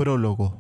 Prólogo.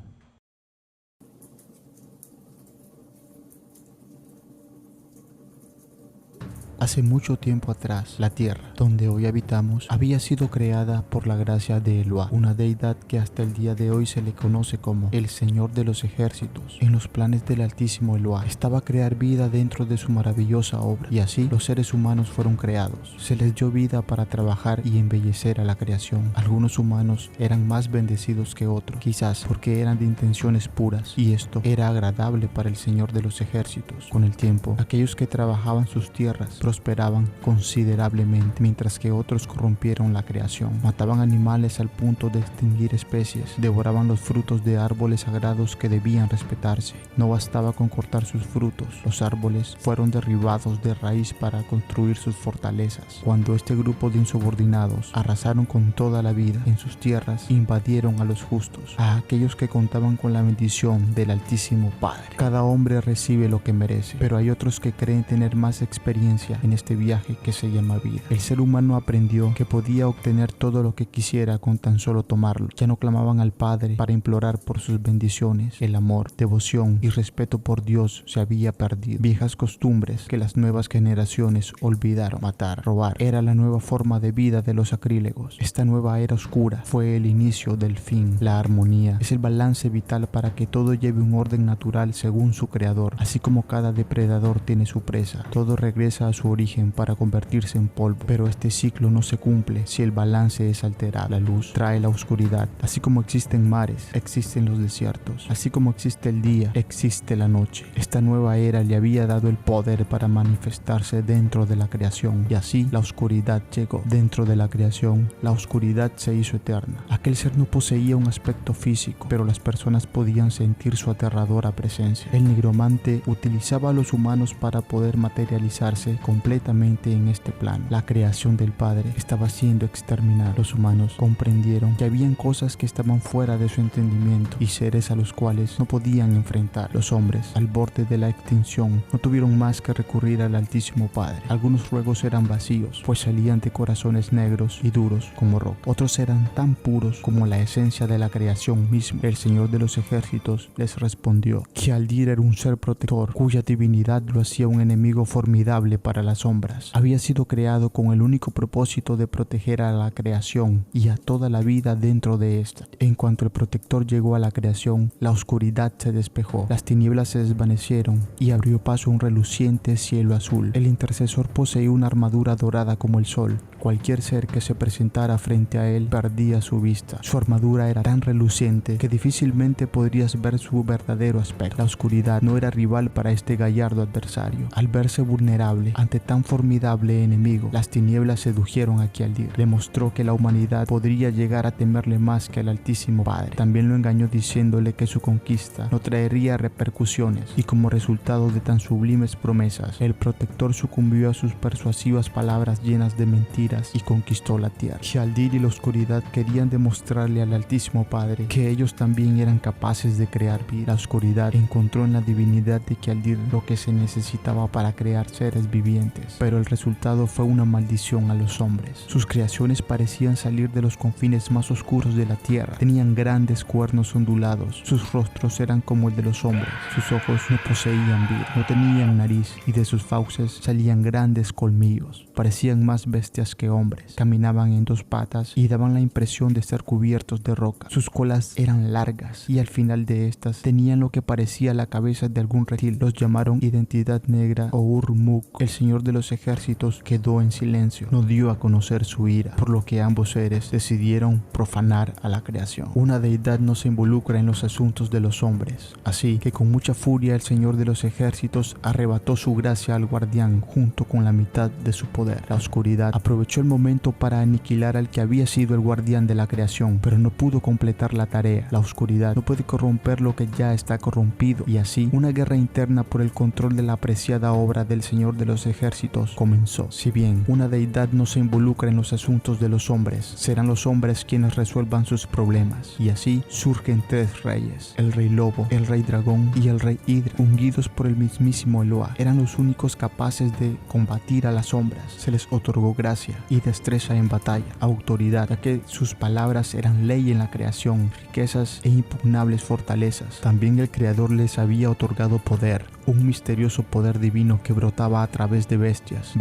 Hace mucho tiempo atrás, la tierra, donde hoy habitamos, había sido creada por la gracia de Eloa, una deidad que hasta el día de hoy se le conoce como el Señor de los Ejércitos. En los planes del Altísimo Eloa estaba crear vida dentro de su maravillosa obra, y así los seres humanos fueron creados. Se les dio vida para trabajar y embellecer a la creación. Algunos humanos eran más bendecidos que otros, quizás porque eran de intenciones puras, y esto era agradable para el Señor de los Ejércitos. Con el tiempo, aquellos que trabajaban sus tierras prosperaban considerablemente, mientras que otros corrompieron la creación. Mataban animales al punto de extinguir especies, devoraban los frutos de árboles sagrados que debían respetarse. No bastaba con cortar sus frutos, los árboles fueron derribados de raíz para construir sus fortalezas. Cuando este grupo de insubordinados arrasaron con toda la vida en sus tierras, invadieron a los justos, a aquellos que contaban con la bendición del Altísimo Padre. Cada hombre recibe lo que merece, pero hay otros que creen tener más experiencia en este viaje que se llama vida. El ser humano aprendió que podía obtener todo lo que quisiera con tan solo tomarlo. Ya no clamaban al Padre para implorar por sus bendiciones. El amor, devoción y respeto por Dios se había perdido. Viejas costumbres que las nuevas generaciones olvidaron. Matar, robar, era la nueva forma de vida de los sacrílegos. Esta nueva era oscura fue el inicio del fin. La armonía es el balance vital para que todo lleve un orden natural según su creador. Así como cada depredador tiene su presa, todo regresa a su origen para convertirse en polvo, pero este ciclo no se cumple si el balance es alterado. La luz trae la oscuridad. Así como existen mares, existen los desiertos. Así como existe el día, existe la noche. Esta nueva era le había dado el poder para manifestarse dentro de la creación, y así la oscuridad llegó. Dentro de la creación, la oscuridad se hizo eterna. Aquel ser no poseía un aspecto físico, pero las personas podían sentir su aterradora presencia. El nigromante utilizaba a los humanos para poder materializarse completamente en este plano. La creación del Padre estaba siendo exterminada. Los humanos comprendieron que habían cosas que estaban fuera de su entendimiento y seres a los cuales no podían enfrentar. Los hombres, al borde de la extinción, no tuvieron más que recurrir al Altísimo Padre. Algunos ruegos eran vacíos, pues salían de corazones negros y duros como roca. Otros eran tan puros como la esencia de la creación misma. El Señor de los Ejércitos les respondió que Aldir era un ser protector, cuya divinidad lo hacía un enemigo formidable para las sombras. Había sido creado con el único propósito de proteger a la creación y a toda la vida dentro de esta. En cuanto el protector llegó a la creación, la oscuridad se despejó, las tinieblas se desvanecieron y abrió paso a un reluciente cielo azul. El intercesor poseía una armadura dorada como el sol. Cualquier ser que se presentara frente a él perdía su vista. Su armadura era tan reluciente que difícilmente podrías ver su verdadero aspecto. La oscuridad no era rival para este gallardo adversario. Al verse vulnerable ante tan formidable enemigo, las tinieblas sedujeron a Aldir. Le mostró que la humanidad podría llegar a temerle más que al Altísimo Padre. También lo engañó diciéndole que su conquista no traería repercusiones, y como resultado de tan sublimes promesas, el protector sucumbió a sus persuasivas palabras llenas de mentiras y conquistó la tierra. Aldir y la oscuridad querían demostrarle al Altísimo Padre que ellos también eran capaces de crear vida. La oscuridad encontró en la divinidad de Aldir lo que se necesitaba para crear seres vivientes, pero el resultado fue una maldición a los hombres. Sus creaciones parecían salir de los confines más oscuros de la tierra. Tenían grandes cuernos ondulados, sus rostros eran como el de los hombres, sus ojos no poseían vida, no tenían nariz y de sus fauces salían grandes colmillos. Parecían más bestias que hombres, caminaban en dos patas y daban la impresión de ser cubiertos de roca. Sus colas eran largas y al final de estas tenían lo que parecía la cabeza de algún reptil. Los llamaron Identidad Negra o Urmuk. El Señor de los Ejércitos quedó en silencio, no dio a conocer su ira, por lo que ambos seres decidieron profanar a la creación. Una deidad no se involucra en los asuntos de los hombres, así que con mucha furia el Señor de los Ejércitos arrebató su gracia al guardián junto con la mitad de su poder. La oscuridad aprovechó el momento para aniquilar al que había sido el guardián de la creación, pero no pudo completar la tarea. La oscuridad no puede corromper lo que ya está corrompido, y así una guerra interna por el control de la apreciada obra del Señor de los Ejércitos comenzó. Si bien una deidad deidad no se involucra en los asuntos de los hombres, serán los hombres quienes resuelvan sus problemas. Y así surgen 3 reyes, el rey lobo, el rey dragón y el rey hidra, ungidos por el mismísimo Eloa. Eran los únicos capaces de combatir a las sombras. Se les otorgó gracia y destreza en batalla, autoridad, ya que sus palabras eran ley en la creación, riquezas e impugnables fortalezas. También el Creador les había otorgado poder, un misterioso poder divino que brotaba a través de bestias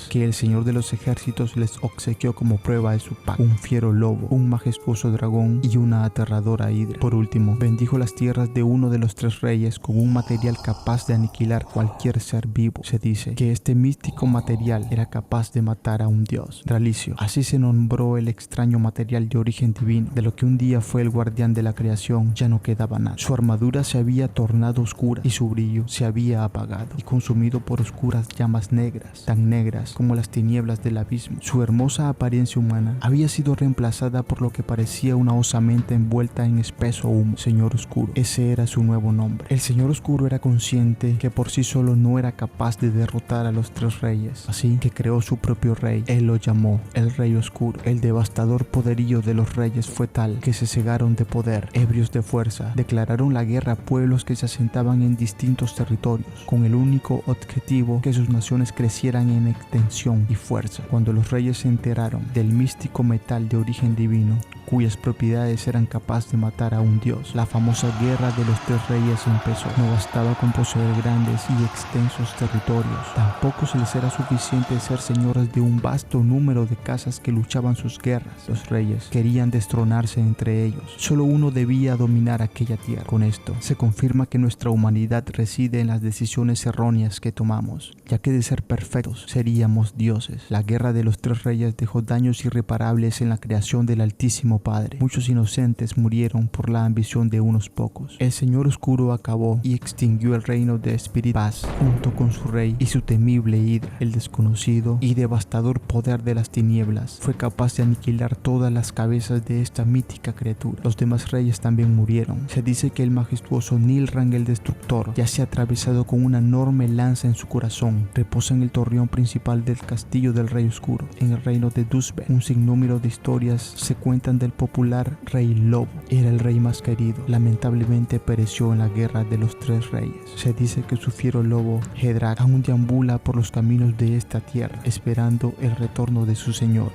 que el Señor de los ejércitos les obsequió como prueba de su pacto: un fiero lobo, un majestuoso dragón y una aterradora hidra. Por último, bendijo las tierras de uno de los 3 reyes con un material capaz de aniquilar cualquier ser vivo. Se dice que este místico material era capaz de matar a un dios. Dralicio, así se nombró el extraño material de origen divino, de lo que un día fue el guardián de la creación. Ya no quedaba nada. Su armadura se había tornado oscura y su brillo se había apagado y consumido por oscuras llamas negras, tan negras como las tinieblas del abismo. Su hermosa apariencia humana había sido reemplazada por lo que parecía una osamenta envuelta en espeso humo. Señor Oscuro, ese era su nuevo nombre. El Señor Oscuro era consciente que por sí solo no era capaz de derrotar a los 3 reyes, así que creó su propio rey. Él lo llamó el Rey Oscuro. El devastador poderío de los reyes fue tal que se cegaron de poder, ebrios de fuerza, declararon la guerra a pueblos que se asentaban en distintos territorios, con el único objetivo que sus naciones crecieran en extensión y fuerza. Cuando los reyes se enteraron del místico metal de origen divino, cuyas propiedades eran capaces de matar a un dios, la famosa guerra de los 3 reyes empezó. No bastaba con poseer grandes y extensos territorios, tampoco se les era suficiente ser señores de un vasto número de casas que luchaban sus guerras. Los reyes querían destronarse entre ellos. Solo uno debía dominar aquella tierra. Con esto se confirma que nuestra humanidad reside en las decisiones erróneas que tomamos, ya que de ser perfectos seríamos dioses. La guerra de los 3 reyes dejó daños irreparables en la creación del Altísimo Padre. Muchos inocentes murieron por la ambición de unos pocos. El Señor Oscuro acabó y extinguió el reino de Spirit Paz junto con su rey y su temible hidra. El desconocido y devastador poder de las tinieblas fue capaz de aniquilar todas las cabezas de esta mítica criatura. Los demás reyes también murieron. Se dice que el majestuoso Nilrang el Destructor yace atravesado con una enorme lanza en su corazón. Reposa en el torreón principal del castillo del Rey Oscuro, en el reino de Dusben. Un sinnúmero de historias se cuentan del popular Rey Lobo. Era el rey más querido. Lamentablemente pereció en la guerra de los 3 reyes. Se dice que su fiero lobo, Hedrak, aún deambula por los caminos de esta tierra, esperando el retorno de su señor.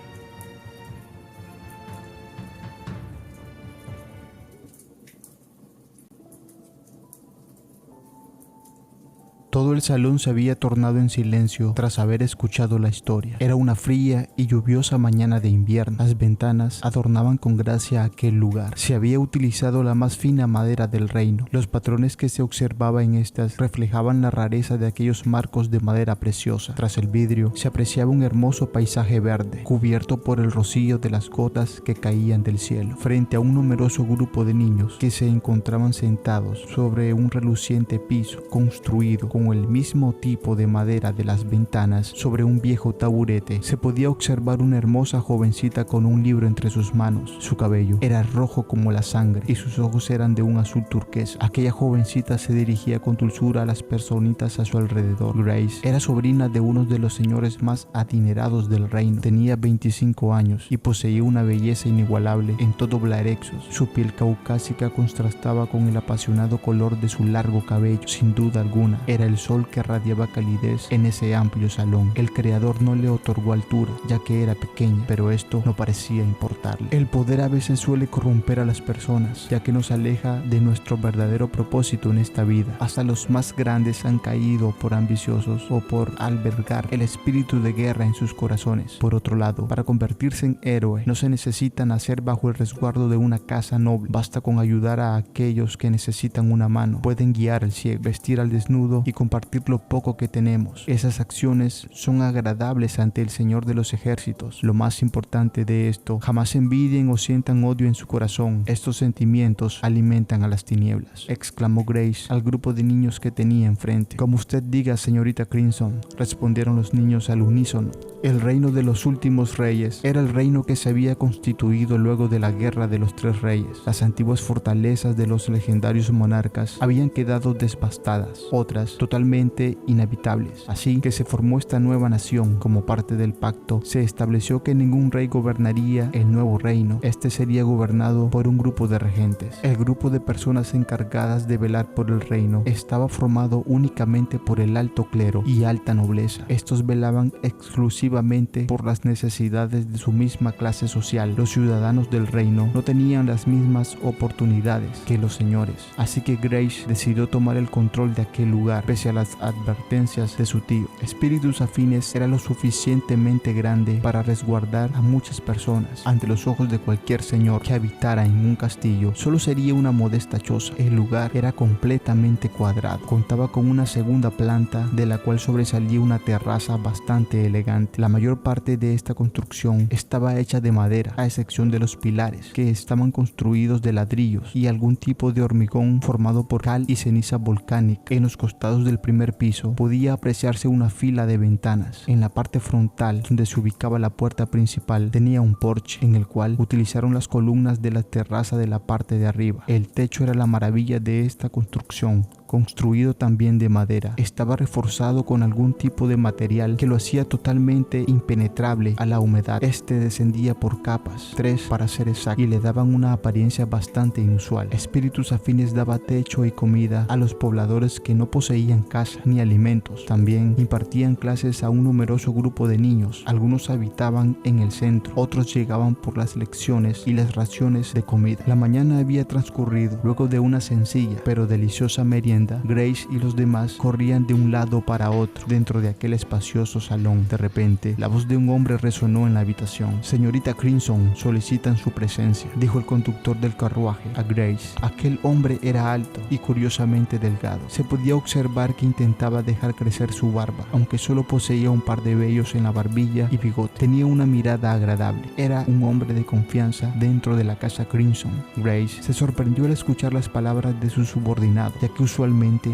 Todo el salón se había tornado en silencio tras haber escuchado la historia. Era una fría y lluviosa mañana de invierno. Las ventanas adornaban con gracia aquel lugar. Se había utilizado la más fina madera del reino. Los patrones que se observaba en estas reflejaban la rareza de aquellos marcos de madera preciosa. Tras el vidrio se apreciaba un hermoso paisaje verde, cubierto por el rocío de las gotas que caían del cielo. Frente a un numeroso grupo de niños que se encontraban sentados sobre un reluciente piso construido con el mismo tipo de madera de las ventanas, sobre un viejo taburete, se podía observar una hermosa jovencita con un libro entre sus manos. Su cabello era rojo como la sangre y sus ojos eran de un azul turquesa. Aquella jovencita se dirigía con dulzura a las personitas a su alrededor. Grace era sobrina de uno de los señores más adinerados del reino. Tenía 25 años y poseía una belleza inigualable en todo Blarexos. Su piel caucásica contrastaba con el apasionado color de su largo cabello. Sin duda alguna, era el sol que radiaba calidez en ese amplio salón. El Creador no le otorgó altura, ya que era pequeña, pero esto no parecía importarle. El poder a veces suele corromper a las personas, ya que nos aleja de nuestro verdadero propósito en esta vida. Hasta los más grandes han caído por ambiciosos o por albergar el espíritu de guerra en sus corazones. Por otro lado, para convertirse en héroe, no se necesita nacer bajo el resguardo de una casa noble. Basta con ayudar a aquellos que necesitan una mano. Pueden guiar al ciego, vestir al desnudo y compartir lo poco que tenemos. Esas acciones son agradables ante el Señor de los ejércitos. Lo más importante de esto, jamás envidien o sientan odio en su corazón. Estos sentimientos alimentan a las tinieblas, exclamó Grace al grupo de niños que tenía enfrente. Como usted diga, señorita Crimson, respondieron los niños al unísono. El reino de los últimos reyes era el reino que se había constituido luego de la guerra de los 3 reyes. Las antiguas fortalezas de los legendarios monarcas habían quedado devastadas, otras totalmente totalmente inhabitables. Así que se formó esta nueva nación. Como parte del pacto, se estableció que ningún rey gobernaría el nuevo reino. Este sería gobernado por un grupo de regentes. El grupo de personas encargadas de velar por el reino estaba formado únicamente por el alto clero y alta nobleza. Estos velaban exclusivamente por las necesidades de su misma clase social. Los ciudadanos del reino no tenían las mismas oportunidades que los señores. Así que Grace decidió tomar el control de aquel lugar, pese a las advertencias de su tío. Espíritus Afines era lo suficientemente grande para resguardar a muchas personas. Ante los ojos de cualquier señor que habitara en un castillo, solo sería una modesta choza. El lugar era completamente cuadrado. Contaba con una segunda planta, de la cual sobresalía una terraza bastante elegante. La mayor parte de esta construcción estaba hecha de madera, a excepción de los pilares, que estaban construidos de ladrillos y algún tipo de hormigón formado por cal y ceniza volcánica. En los costados del primer piso podía apreciarse una fila de ventanas. En la parte frontal, donde se ubicaba la puerta principal, tenía un porche en el cual utilizaron las columnas de la terraza de la parte de arriba. El techo era la maravilla de esta construcción, construido también de madera. Estaba reforzado con algún tipo de material que lo hacía totalmente impenetrable a la humedad. Este descendía por capas, 3 para ser exacto, y le daban una apariencia bastante inusual. Espíritus Afines daba techo y comida a los pobladores que no poseían casa ni alimentos. También impartían clases a un numeroso grupo de niños. Algunos habitaban en el centro, otros llegaban por las lecciones y las raciones de comida. La mañana había transcurrido. Luego de una sencilla pero deliciosa merienda, Grace y los demás corrían de un lado para otro dentro de aquel espacioso salón. De repente, la voz de un hombre resonó en la habitación. «Señorita Crimson, solicitan su presencia», dijo el conductor del carruaje a Grace. Aquel hombre era alto y curiosamente delgado. Se podía observar que intentaba dejar crecer su barba, aunque solo poseía un par de vellos en la barbilla y bigote. Tenía una mirada agradable. Era un hombre de confianza dentro de la casa Crimson. Grace se sorprendió al escuchar las palabras de su subordinado, ya que usualmente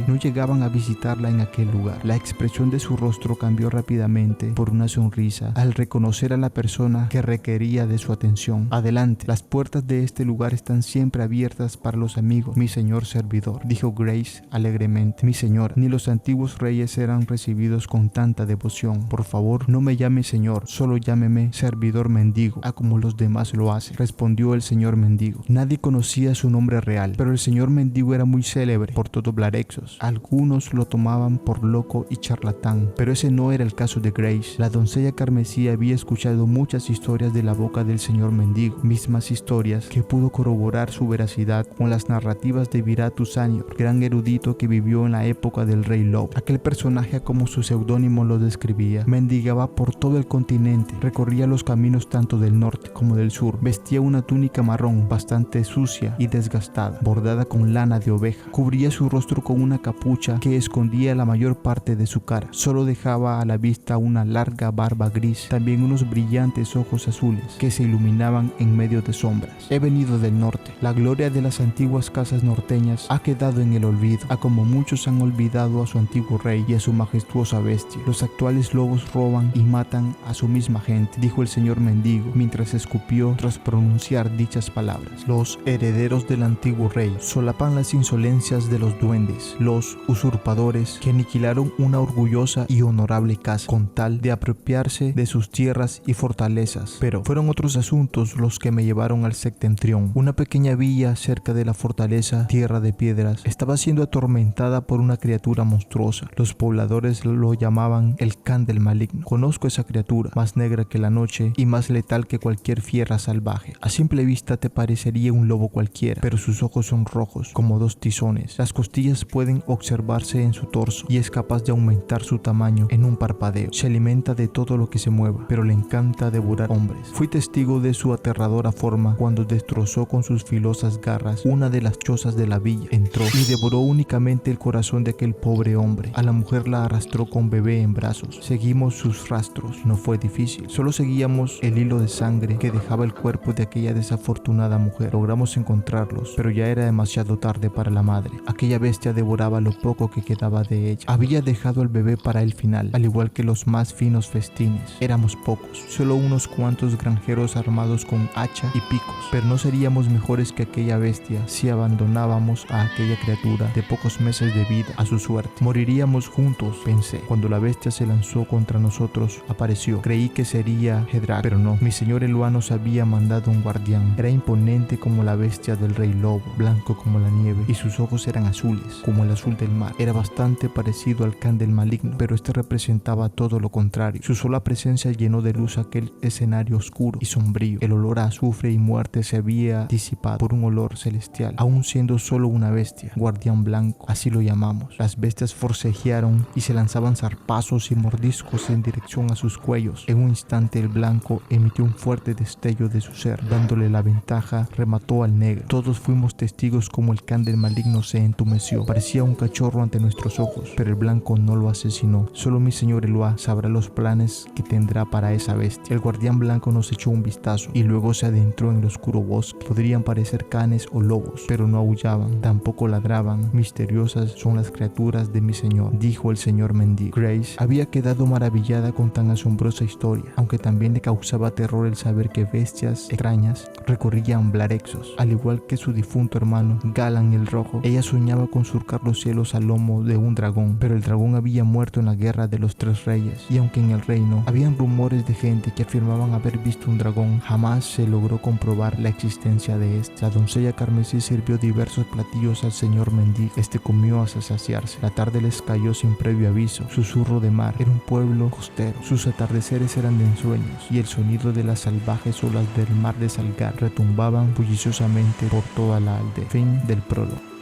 no llegaban a visitarla en aquel lugar. La expresión de su rostro cambió rápidamente por una sonrisa al reconocer a la persona que requería de su atención. «Adelante, las puertas de este lugar están siempre abiertas para los amigos, mi señor servidor», dijo Grace alegremente. «Mi señora, ni los antiguos reyes eran recibidos con tanta devoción. Por favor, no me llame señor, solo llámeme servidor mendigo, como los demás lo hacen», respondió el señor mendigo. Nadie conocía su nombre real, pero el señor mendigo era muy célebre por todo Blarexos. Algunos lo tomaban por loco y charlatán, pero ese no era el caso de Grace. La doncella carmesí había escuchado muchas historias de la boca del señor mendigo, mismas historias que pudo corroborar su veracidad con las narrativas de Viratu Senior, gran erudito que vivió en la época del rey Lobo. Aquel personaje, como su seudónimo lo describía, mendigaba por todo el continente, recorría los caminos tanto del norte como del sur, vestía una túnica marrón bastante sucia y desgastada, bordada con lana de oveja, cubría su rostro con una capucha que escondía la mayor parte de su cara, solo dejaba a la vista una larga barba gris, también unos brillantes ojos azules que se iluminaban en medio de sombras. «He venido del norte. La gloria de las antiguas casas norteñas ha quedado en el olvido, como muchos han olvidado a su antiguo rey y a su majestuosa bestia. Los actuales lobos roban y matan a su misma gente», dijo el señor mendigo mientras escupió tras pronunciar dichas palabras. «Los herederos del antiguo rey solapan las insolencias de los duendes, los usurpadores que aniquilaron una orgullosa y honorable casa con tal de apropiarse de sus tierras y fortalezas. Pero fueron otros asuntos los que me llevaron al septentrión. Una pequeña villa cerca de la fortaleza Tierra de Piedras estaba siendo atormentada por una criatura monstruosa. Los pobladores lo llamaban el Can del Maligno. Conozco esa criatura, más negra que la noche y más letal que cualquier fiera salvaje. A simple vista te parecería un lobo cualquiera, pero sus ojos son rojos como dos tizones. Las costillas pueden observarse en su torso y es capaz de aumentar su tamaño en un parpadeo. Se alimenta de todo lo que se mueva, pero le encanta devorar hombres. Fui testigo de su aterradora forma cuando destrozó con sus filosas garras una de las chozas de la villa. Entró y devoró únicamente el corazón de aquel pobre hombre. A la mujer la arrastró con bebé en brazos. Seguimos sus rastros. No fue difícil. Solo seguíamos el hilo de sangre que dejaba el cuerpo de aquella desafortunada mujer. Logramos encontrarlos, pero ya era demasiado tarde para la madre. Aquella bestia bestia devoraba lo poco que quedaba de ella. Había dejado al bebé para el final, al igual que los más finos festines. Éramos pocos, solo unos cuantos granjeros armados con hacha y picos, pero no seríamos mejores que aquella bestia si abandonábamos a aquella criatura de pocos meses de vida a su suerte. Moriríamos juntos, pensé. Cuando la bestia se lanzó contra nosotros, apareció. Creí que sería Hedrak, pero no. Mi señor Eloa nos había mandado un guardián. Era imponente como la bestia del rey lobo, blanco como la nieve, y sus ojos eran azules, como el azul del mar. Era bastante parecido al Can del maligno, pero este representaba todo lo contrario. Su sola presencia llenó de luz aquel escenario oscuro y sombrío. El olor a azufre y muerte se había disipado por un olor celestial, aún siendo solo una bestia. Guardián blanco, así lo llamamos. Las bestias forcejearon y se lanzaban zarpazos y mordiscos en dirección a sus cuellos. En un instante el blanco emitió un fuerte destello de su ser, dándole la ventaja, remató al negro. Todos fuimos testigos como el Can del maligno se entumeció. Parecía un cachorro ante nuestros ojos, pero el blanco no lo asesinó. Solo mi señor Eloa sabrá los planes que tendrá para esa bestia. El guardián blanco nos echó un vistazo y luego se adentró en el oscuro bosque. Podrían parecer canes o lobos, pero no aullaban, tampoco ladraban. Misteriosas son las criaturas de mi señor, dijo el señor mendigo. Grace había quedado maravillada con tan asombrosa historia, aunque también le causaba terror el saber que bestias extrañas recorrían Blarexos. Al igual que su difunto hermano Galan el Rojo, ella soñaba con surcar los cielos al lomo de un dragón, pero el dragón había muerto en la guerra de los 3 reyes, y aunque en el reino habían rumores de gente que afirmaban haber visto un dragón, jamás se logró comprobar la existencia de este. La doncella carmesí sirvió diversos platillos al señor mendigo. Este comió hasta saciarse. La tarde les cayó sin previo aviso. Susurro de mar. Era un pueblo costero. Sus atardeceres eran de ensueños, y el sonido de las salvajes olas del mar de Salgar retumbaban bulliciosamente por toda la aldea. Fin del prólogo.